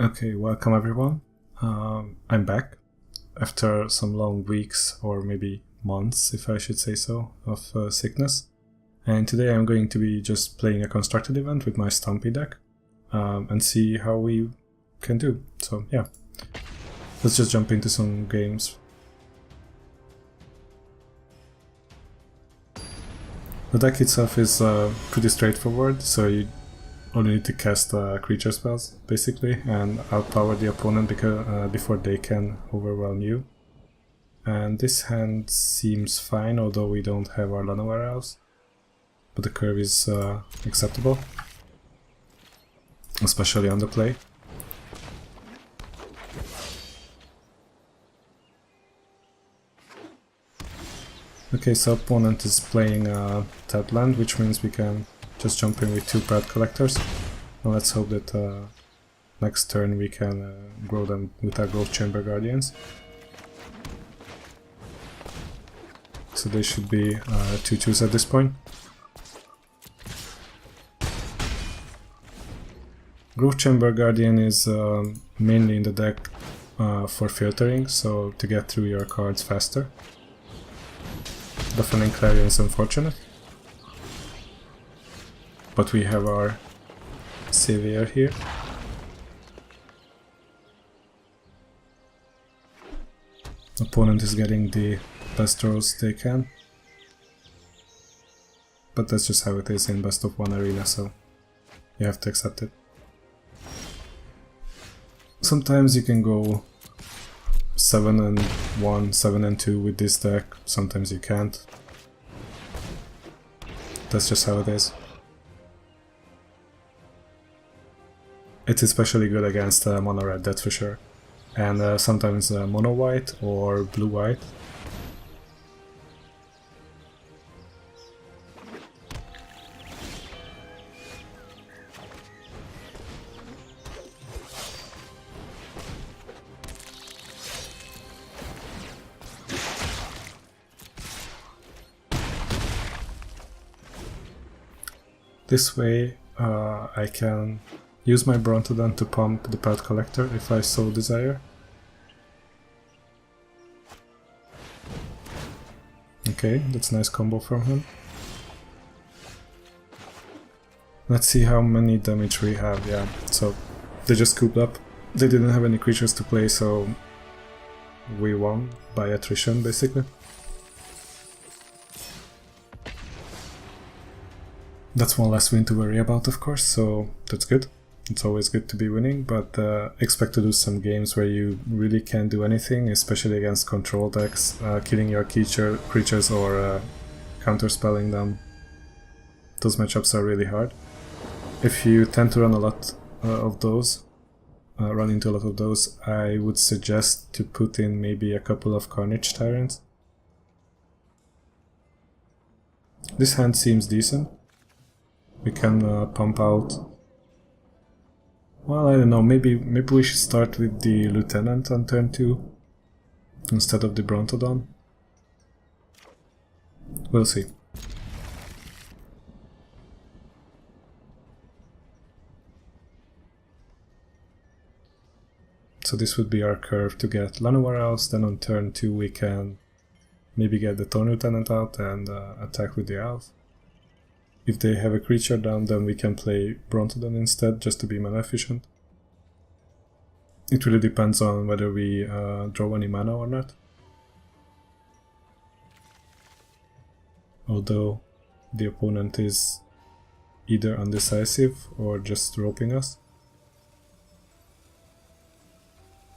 Okay, welcome everyone. I'm back after some long weeks, or maybe months, if I should say so, of sickness. And today I'm going to be just playing a constructed event with my Stompy deck and see how we can do. So yeah, let's just jump into some games. The deck itself is pretty straightforward, so you only need to cast creature spells, basically, and outpower the opponent before they can overwhelm you. And this hand seems fine, although we don't have our Llanowar Elves. But the curve is acceptable, especially on the play. Okay, so opponent is playing tapped land, which means we can just jump in with two Pelt Collectors. And let's hope that next turn we can grow them with our Growth Chamber Guardians. So they should be 2/2s at this point. Growth Chamber Guardian is mainly in the deck for filtering, so to get through your cards faster. Deafening Clarion is unfortunate. But we have our Savior here. Opponent is getting the best rolls they can. But that's just how it is in best of one arena, so you have to accept it. Sometimes you can go 7-1, 7-2 with this deck, sometimes you can't. That's just how it is. It's especially good against mono red, that's for sure. And sometimes mono white or blue white. This way I can use my Brontodon to pump the Pelt Collector if I so desire. Okay, that's a nice combo from him. Let's see how many damage we have. Yeah, so they just scooped up. They didn't have any creatures to play, so we won by attrition basically. That's one less win to worry about, of course, so that's good. It's always good to be winning, but expect to do some games where you really can't do anything, especially against control decks, killing your creatures or counterspelling them. Those matchups are really hard. If you tend to run a lot of those, run into a lot of those, I would suggest to put in maybe a couple of Carnage Tyrants. This hand seems decent. We can pump out. Well, I don't know, maybe we should start with the Lieutenant on turn 2 instead of the Brontodon. We'll see. So this would be our curve to get Llanowar Elves, then on turn 2 we can maybe get the Thorn Lieutenant out and attack with the Elf. If they have a creature down, then we can play Brontodon instead, just to be mana efficient. It really depends on whether we draw any mana or not. Although the opponent is either undecisive or just roping us.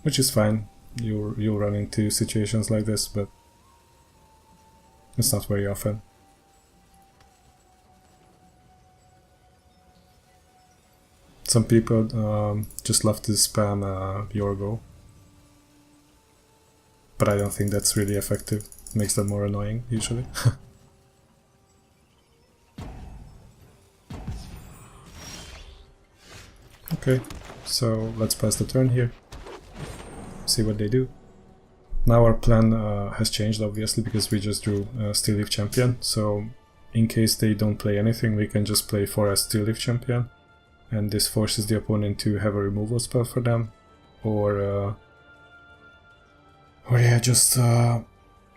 Which is fine, you'll run into situations like this, but it's not very often. Some people just love to spam Yorgo, but I don't think that's really effective. It makes them more annoying, usually. Okay, so let's pass the turn here. See what they do. Now our plan has changed, obviously, because we just drew Steel Leaf Champion, so in case they don't play anything, we can just play for a Steel Leaf Champion. and this forces the opponent to have a removal spell for them, or yeah, just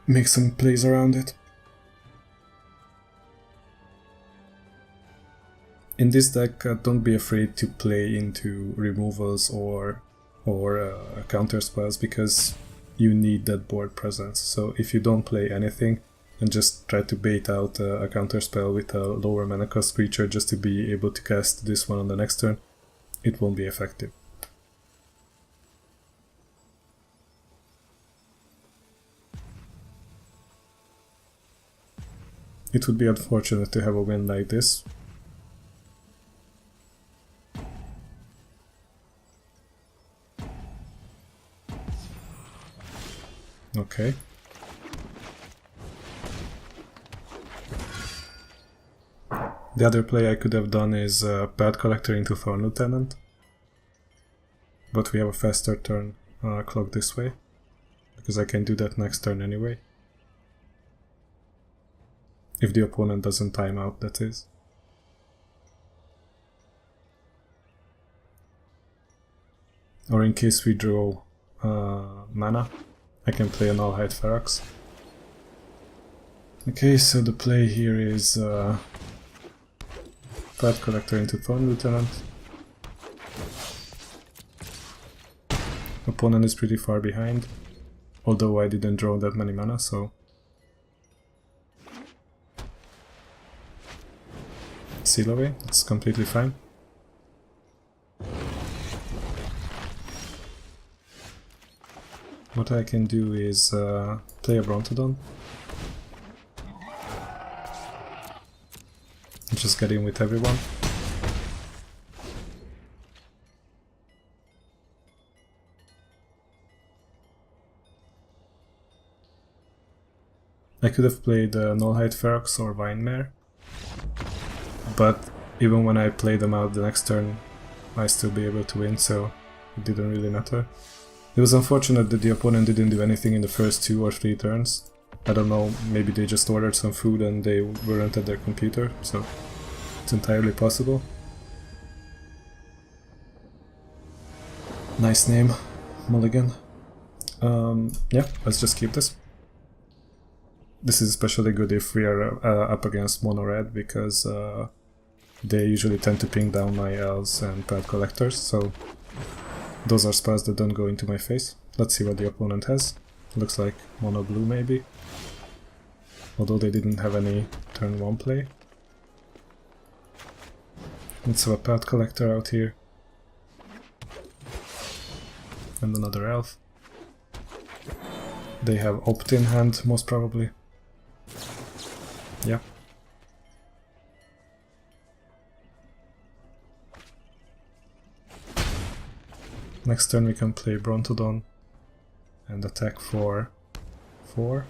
make some plays around it. In this deck, don't be afraid to play into removals or counter spells, because you need that board presence. So if you don't play anything and just try to bait out a counter spell with a lower mana cost creature just to be able to cast this one on the next turn, it won't be effective. It would be unfortunate to have a win like this. Okay. The other play I could have done is Pelt Collector into Thorn Lieutenant, but we have a faster turn clock this way, because I can do that next turn anyway. If the opponent doesn't time out, that is. Or in case we draw mana, I can play a Nullhide Ferox. Okay, so the play here is Pelt Collector into Thorn Lieutenant. Opponent is pretty far behind, although I didn't draw that many mana, so seal away, it's completely fine. What I can do is play a Brontodon. Just get in with everyone. I could have played Nullhide Ferox or Vine Mare, but even when I play them out the next turn, I still be able to win, so it didn't really matter. It was unfortunate that the opponent didn't do anything in the first 2 or 3 turns. I don't know, maybe they just ordered some food and they weren't at their computer, so it's entirely possible. Nice name, Mulligan. Yeah, let's just keep this. This is especially good if we are up against mono red, because they usually tend to ping down my elves and Pelt Collectors, so those are spells that don't go into my face. Let's see what the opponent has. Looks like mono blue maybe, although they didn't have any turn 1 play. Let's have a Pelt Collector out here. And another elf. They have Opt in hand, most probably. Yeah. Next turn we can play Brontodon and attack for 4.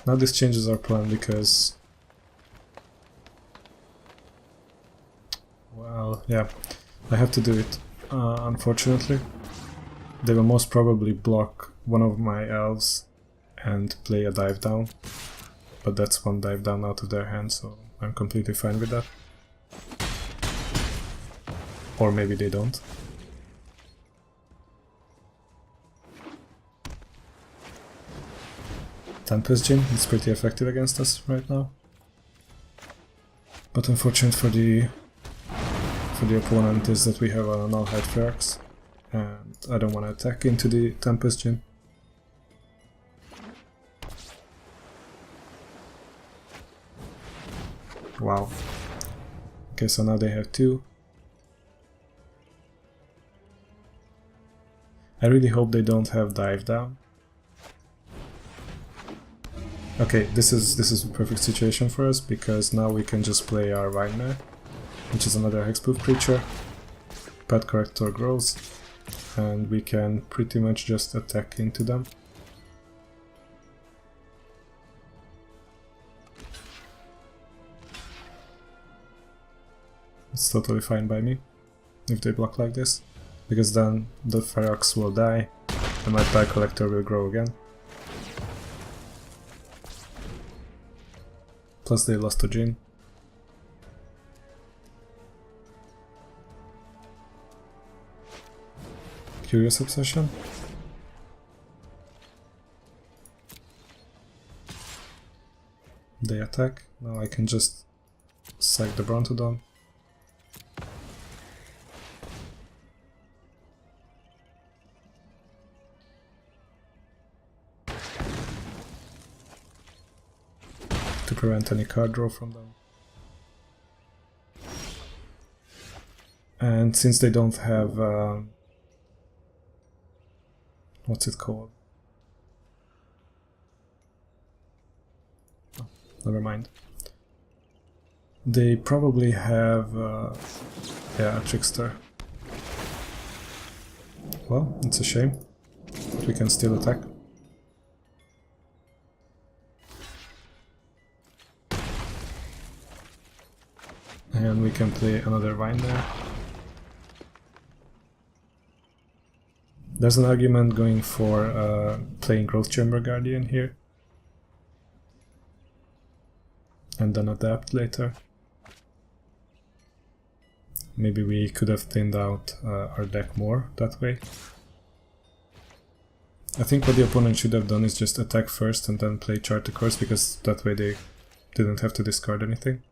Now this changes our plan, because, well, yeah, I have to do it, unfortunately. They will most probably block one of my elves and play a dive down, but that's one dive down out of their hand, so I'm completely fine with that. Or maybe they don't. Tempest Gin is pretty effective against us right now, but unfortunate for the opponent is that we have a Nullhide Ferox, and I don't want to attack into the Tempest Gin. Wow. Okay, so now they have 2. I really hope they don't have dive down. Okay, this is a perfect situation for us, because now we can just play our Vine Mare, which is another hexproof creature. Pelt Collector grows, and we can pretty much just attack into them. It's totally fine by me if they block like this, because then the Ferox will die and my Pelt Collector will grow again. Plus they lost to Jin. Curious Obsession. They attack. Now I can just sack the Brontodon. To prevent any card draw from them. And since they don't have what's it called? Oh, never mind. They probably have yeah, a Trickster. Well, it's a shame, but we can still attack. And we can play another Vine Mare. There's an argument going for playing Growth Chamber Guardian here. And then adapt later. Maybe we could have thinned out our deck more that way. I think what the opponent should have done is just attack first and then play Chart the Course, because that way they didn't have to discard anything.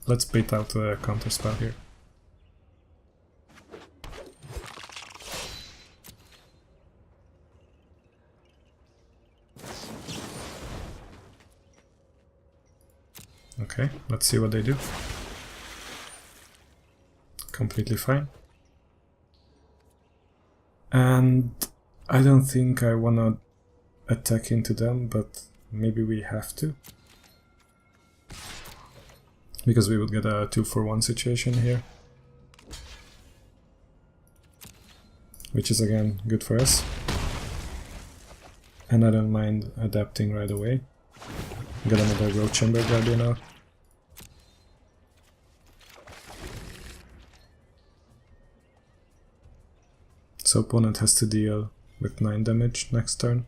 Let's bait out a counter spell here. Okay, let's see what they do. Completely fine. And I don't think I wanna attack into them, but maybe we have to. Because we would get a 2-for-1 situation here. Which is again good for us. And I don't mind adapting right away. Get another Growth Chamber Guardian out. So opponent has to deal with 9 damage next turn.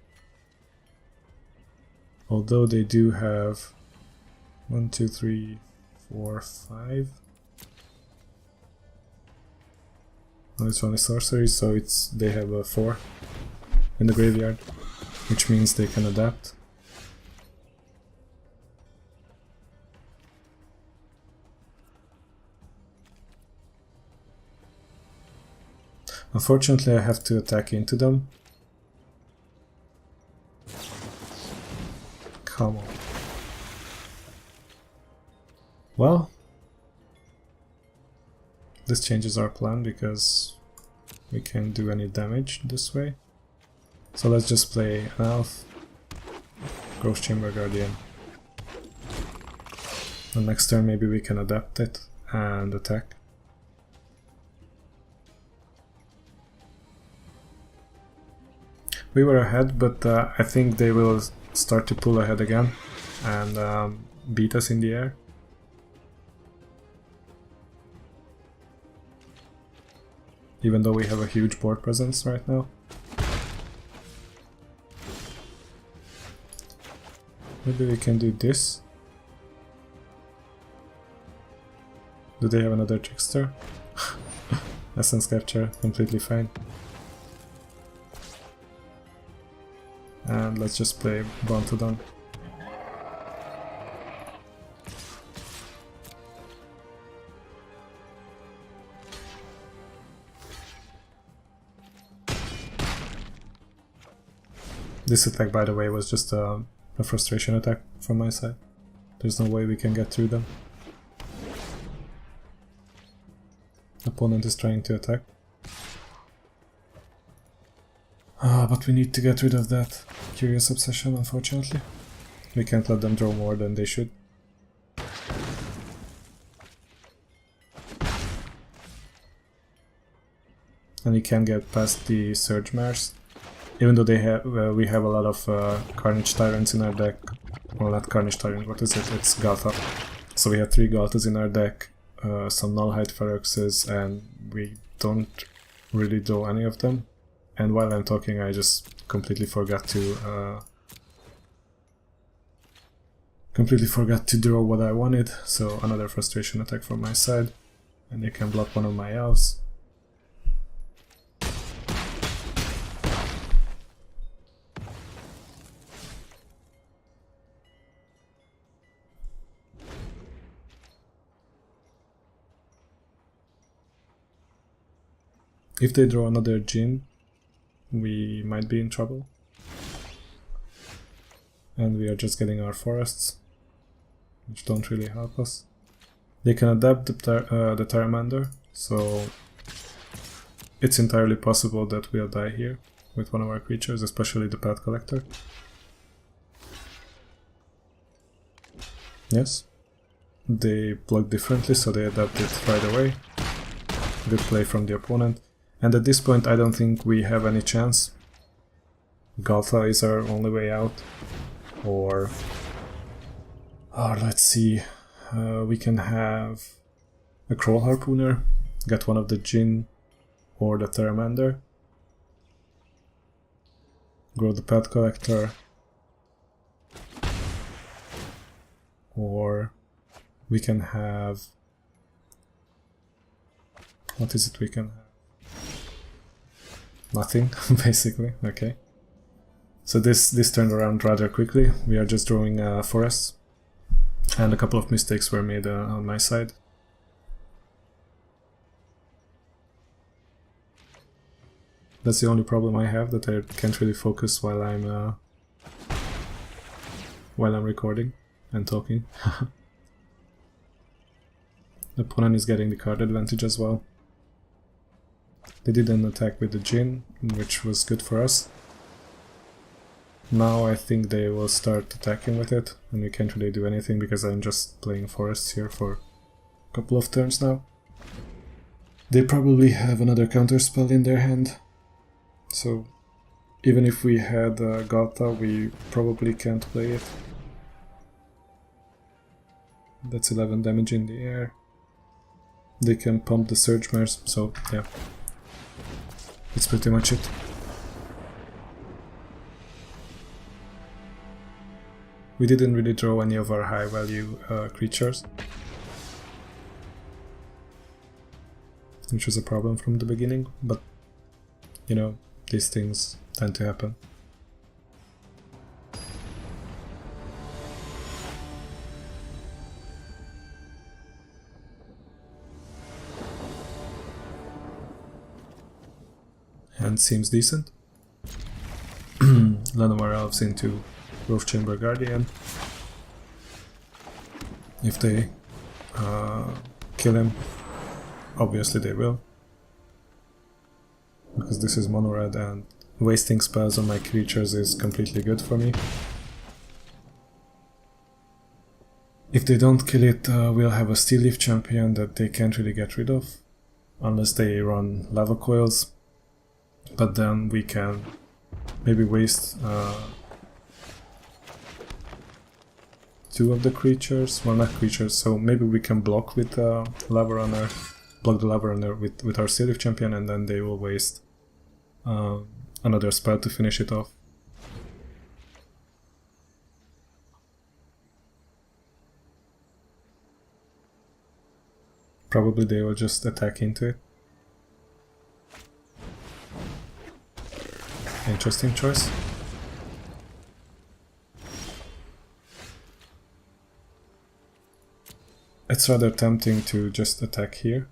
Although they do have 1, 2, 3, 4, 5. No, it's only sorcery, so they have a 4 in the graveyard, which means they can adapt. Unfortunately, I have to attack into them. Come on. Well, this changes our plan because we can't do any damage this way. So let's just play an elf, Growth Chamber Guardian. The next turn maybe we can adapt it and attack. We were ahead, but I think they will start to pull ahead again and beat us in the air. Even though we have a huge board presence right now. Maybe we can do this. Do they have another Trickster? Essence Capture, completely fine. And let's just play Brontodon. This attack, by the way, was just a frustration attack from my side. There's no way we can get through them. Opponent is trying to attack. But we need to get rid of that Curious Obsession, unfortunately. We can't let them draw more than they should. And we can get past the Surge Mares. Even though they have, we have a lot of Carnage Tyrants in our deck. Well, not Carnage Tyrant, what is it? It's Ghalta. So we have 3 Ghaltas in our deck, some Nullhide Feroxes, and we don't really draw any of them. And while I'm talking, I just completely forgot to Completely forgot to draw what I wanted, so another frustration attack from my side, and they can block one of my elves. If they draw another Djinn, we might be in trouble. And we are just getting our forests, which don't really help us. They can adapt the Pteramander, so it's entirely possible that we'll die here with one of our creatures, especially the Pelt Collector. Yes, they block differently, so they adapt it right away. Good play from the opponent. And at this point I don't think we have any chance. Ghalta is our only way out. Or let's see, we can have a Kraul Harpooner, get one of the Djinn or the Pteramander, grow the Pelt Collector, or we can have, what is it we can have? Nothing, basically, okay. So this turned around rather quickly. We are just drawing forests, and a couple of mistakes were made on my side. That's the only problem I have, that I can't really focus while I'm recording and talking. The opponent is getting the card advantage as well. They did an attack with the Djinn, which was good for us. Now I think they will start attacking with it, and we can't really do anything because I'm just playing forests here for a couple of turns now. They probably have another counterspell in their hand, so even if we had Ghalta, we probably can't play it. That's 11 damage in the air. They can pump the Surge Mares, so yeah, that's pretty much it. We didn't really draw any of our high value creatures, which was a problem from the beginning, but you know, these things tend to happen. Hand seems decent. Llanowar Elves into Growth Chamber Guardian. If they kill him, obviously they will, because this is mono red and wasting spells on my creatures is completely good for me. If they don't kill it, we'll have a Steel Leaf champion that they can't really get rid of, unless they run lava coils, but then we can maybe waste two of the creatures, well, not creatures, so maybe we can block with Lava Runner, block the Lava Runner with our Steel Leaf champion, and then they will waste another spell to finish it off. Probably they will just attack into it. Interesting choice. It's rather tempting to just attack here,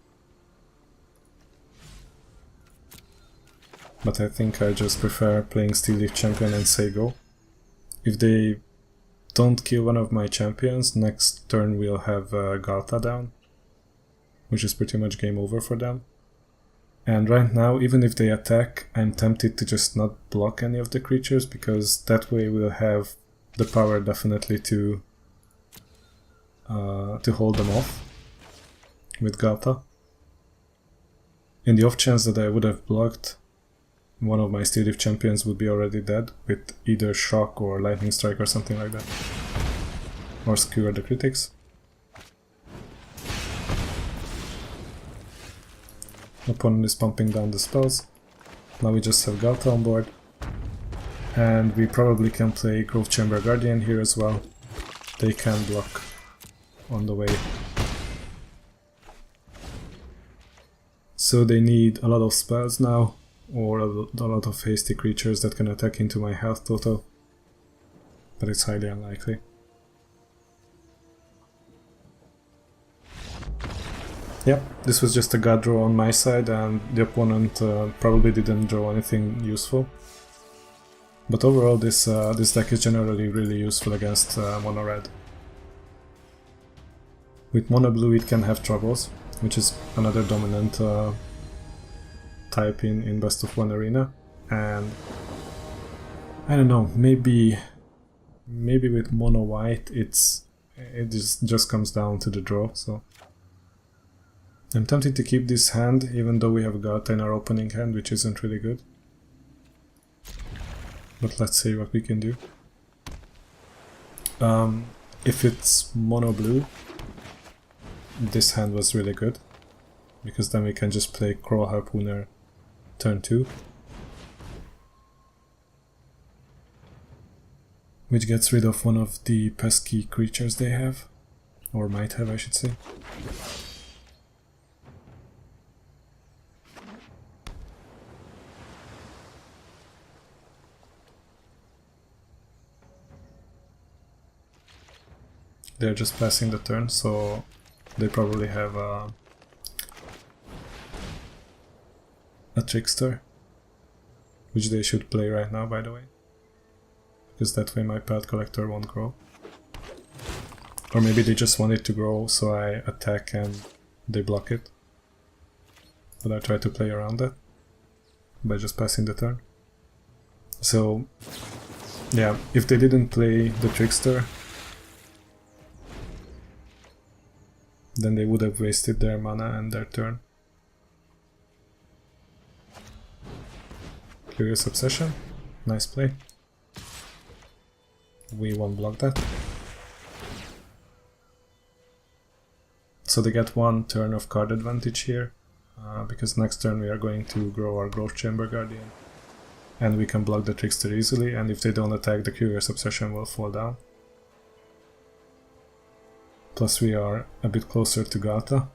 but I think I just prefer playing Steel Leaf champion and say go. If they don't kill one of my champions, next turn we'll have Ghalta down, which is pretty much game over for them. And right now, even if they attack, I'm tempted to just not block any of the creatures, because that way we'll have the power definitely to hold them off with Ghalta. In the off chance that I would have blocked, one of my Steel Leaf champions would be already dead with either Shock or Lightning Strike or something like that. Or Skewer the critics. Opponent is pumping down the spells. Now we just have Ghalta on board. And we probably can play Growth Chamber Guardian here as well, they can block on the way. So they need a lot of spells now, or a lot of hasty creatures that can attack into my health total, but it's highly unlikely. Yep, this was just a gut draw on my side, and the opponent probably didn't draw anything useful. But overall, this deck is generally really useful against mono red. With mono blue it can have troubles, which is another dominant type in best of one arena, and I don't know, maybe with mono white it just comes down to the draw. So I'm tempted to keep this hand, even though we have Ghalta in our opening hand, which isn't really good. But let's see what we can do. If it's mono blue, this hand was really good, because then we can just play Kraul Harpooner turn 2. Which gets rid of one of the pesky creatures they have. Or might have, I should say. They're just passing the turn, so they probably have a Trickster, which they should play right now, by the way, because that way my Pelt Collector won't grow. Or maybe they just want it to grow, so I attack and they block it. But I try to play around that by just passing the turn. So yeah, if they didn't play the Trickster, then they would have wasted their mana and their turn. Curious Obsession, nice play. We won't block that. So they get one turn of card advantage here, because next turn we are going to grow our Growth Chamber Guardian. And we can block the Trickster easily, and if they don't attack, the Curious Obsession will fall down. Plus we are a bit closer to Ghalta.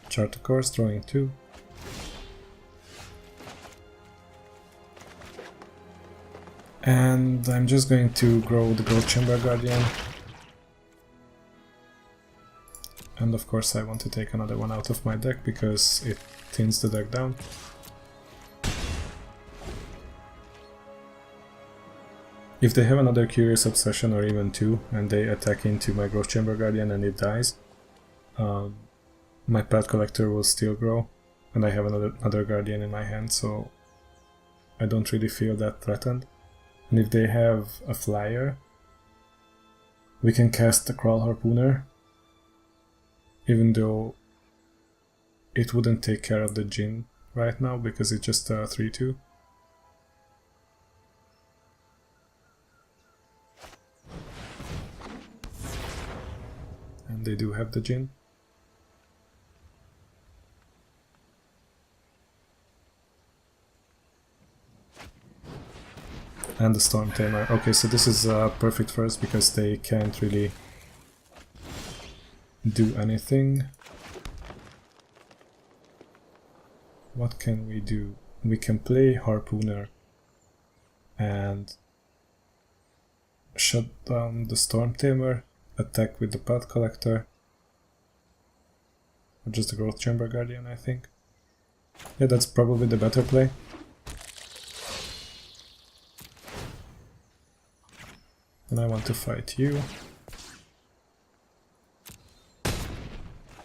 Chart a course, drawing 2. And I'm just going to grow the Growth Chamber Guardian. And of course I want to take another one out of my deck because it thins the deck down. If they have another Curious Obsession or even 2 and they attack into my Growth Chamber Guardian and it dies, my Pelt Collector will still grow, and I have another Guardian in my hand, so I don't really feel that threatened. And if they have a flyer, we can cast the Kraul Harpooner, even though it wouldn't take care of the Djinn right now because it's just a 3-2. And they do have the Djinn. And the Storm Tamer. Okay, so this is perfect for us because they can't really do anything. What can we do? We can play Harpooner and shut down the Storm Tamer, attack with the Pelt Collector, or just the Growth Chamber Guardian, I think. Yeah, that's probably the better play. And I want to fight you.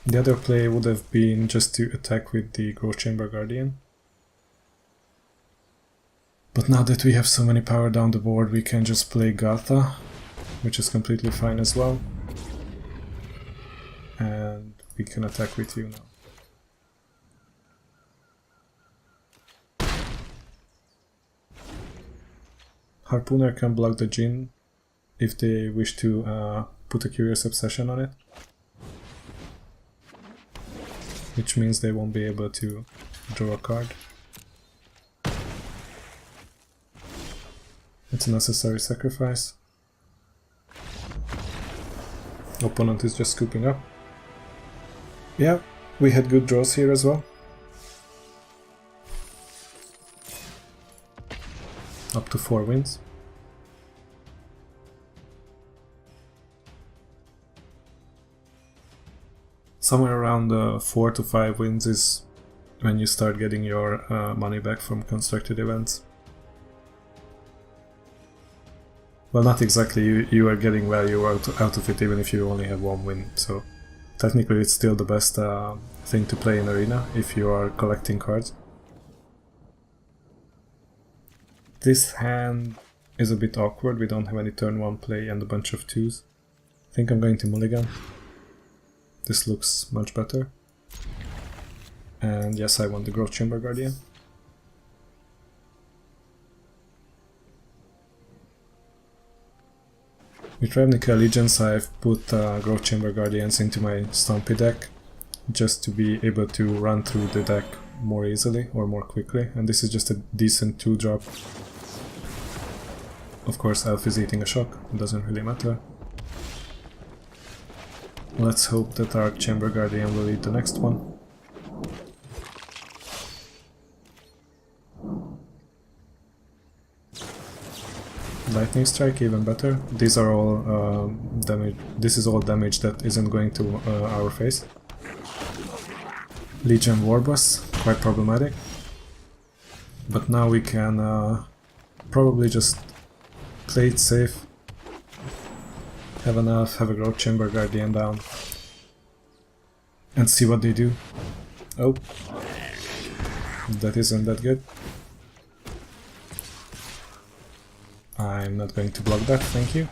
The other play would have been just to attack with the Growth Chamber Guardian. But now that we have so many power down the board, we can just play Ghalta, which is completely fine as well. And we can attack with you now. Harpooner can block the Djinn if they wish to put a Curious Obsession on it. Which means they won't be able to draw a card. It's a necessary sacrifice. Opponent is just scooping up. Yeah, we had good draws here as well. Up to 4 wins. Somewhere around 4 to 5 wins is when you start getting your money back from constructed events. Well, not exactly, you are getting value out of it even if you only have 1 win, so technically it's still the best thing to play in Arena if you are collecting cards. This hand is a bit awkward, we don't have any turn 1 play and a bunch of 2s. I think I'm going to mulligan. This looks much better. And yes, I want the Growth Chamber Guardian. With Ravnica Allegiance I've put Growth Chamber Guardians into my Stompy deck just to be able to run through the deck more easily or more quickly, and this is just a decent 2-drop. Of course Elf is eating a shock, it doesn't really matter. Let's hope that our Chamber Guardian will eat the next one. Lightning Strike, even better. These are all damage. This is all damage that isn't going to our face. Legion Warboss, quite problematic. But now we can probably just play it safe. Have an Elf, have a Growth Chamber Guardian down. And see what they do. Oh. That isn't that good. I'm not going to block that, thank you.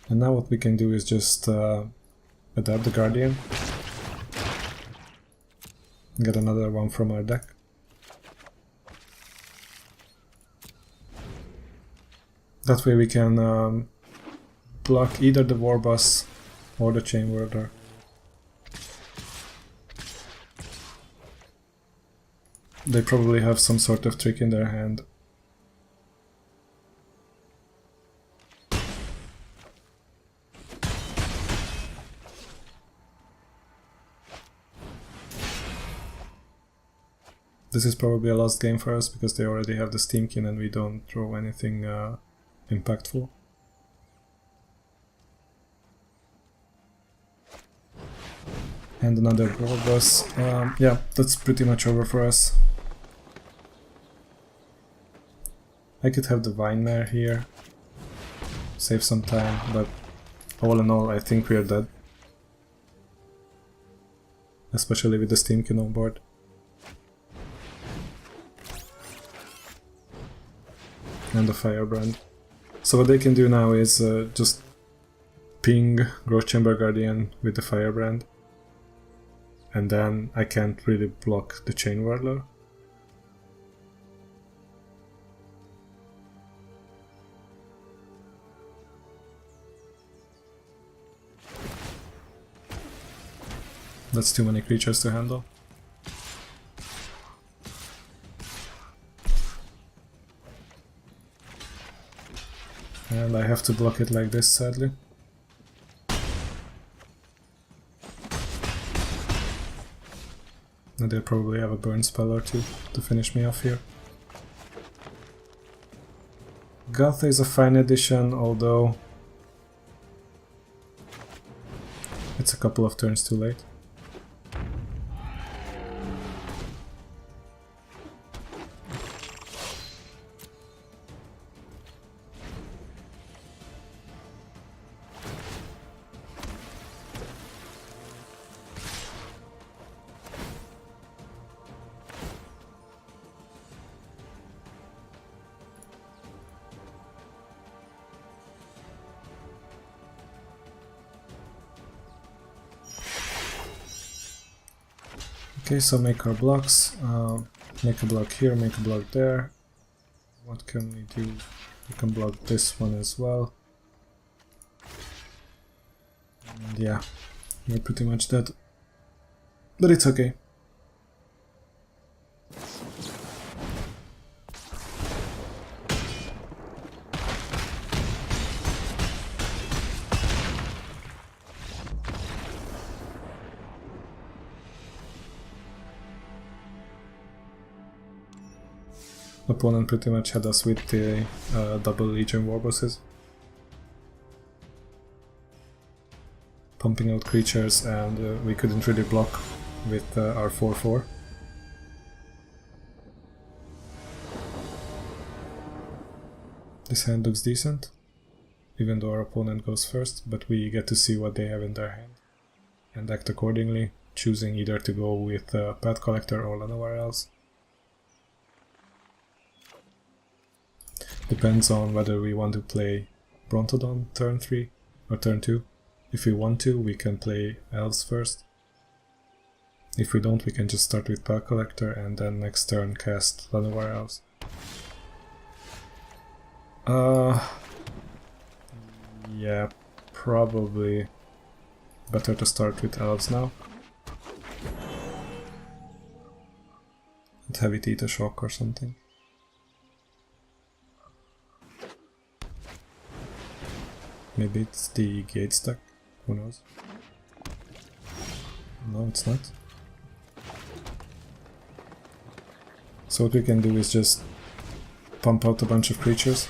And now what we can do is just adapt the Guardian. Get another one from our deck. That way we can block either the Warboss or the Chain Whirler. They probably have some sort of trick in their hand. This is probably a lost game for us because they already have the Steamkin and we don't draw anything impactful. And another Warboss. Yeah, that's pretty much over for us. I could have the Vine Mare here, save some time, but all in all I think we are dead. Especially with the Steamkin on board. And the Firebrand. So what they can do now is just ping Growth Chamber Guardian with the Firebrand. And then I can't really block the Chain Whirler. That's too many creatures to handle. And I have to block it like this, sadly. And they'll probably have a burn spell or two to finish me off here. Ghalta is a fine addition, although it's a couple of turns too late. Okay, so make our blocks, make a block here, make a block there. What can we do? We can block this one as well. And yeah, we're pretty much dead. But it's okay. Opponent pretty much had us with the double Legion Warbosses. Pumping out creatures, and we couldn't really block with our 4-4. This hand looks decent, even though our opponent goes first, but we get to see what they have in their hand and act accordingly, choosing either to go with Pelt Collector or Llanowar Elves. Depends on whether we want to play Brontodon turn 3 or turn 2. If we want to, we can play Elves first. If we don't, we can just start with Pelt Collector and then next turn cast Llanowar Elves. Yeah, probably better to start with Elves now. And have it eat a shock or something. Maybe it's the Gates deck, who knows? No, it's not. So what we can do is just pump out a bunch of creatures.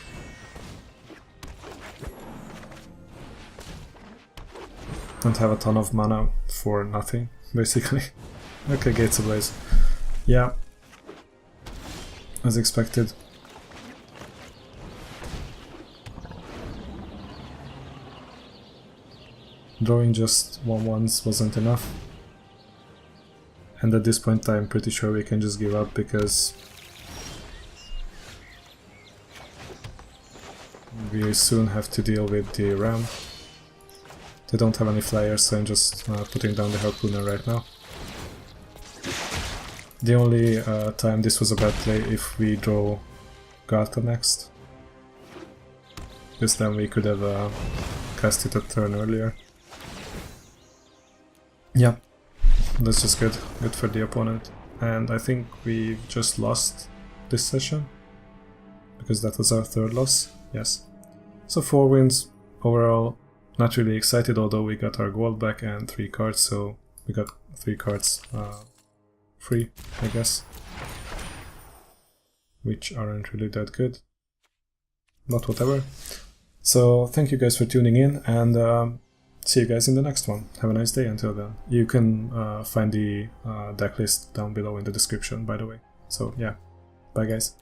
And have a ton of mana for nothing, basically. Okay, Gates Ablaze. Yeah. As expected. Drawing just 1/1s wasn't enough. And at this point I'm pretty sure we can just give up because we soon have to deal with the Ram. They don't have any flyers, so I'm just putting down the Harpooner right now. The only time this was a bad play if we draw Ghalta next. Because then we could have cast it a turn earlier. Yeah, that's just good. Good for the opponent. And I think we just lost this session. Because that was our third loss. Yes. So 4 wins overall. Not really excited, although we got our gold back and 3 cards, so we got 3 cards free, I guess. Which aren't really that good. But whatever. So thank you guys for tuning in, and see you guys in the next one. Have a nice day until then. You can find the deck list down below in the description, by the way. So yeah, bye guys.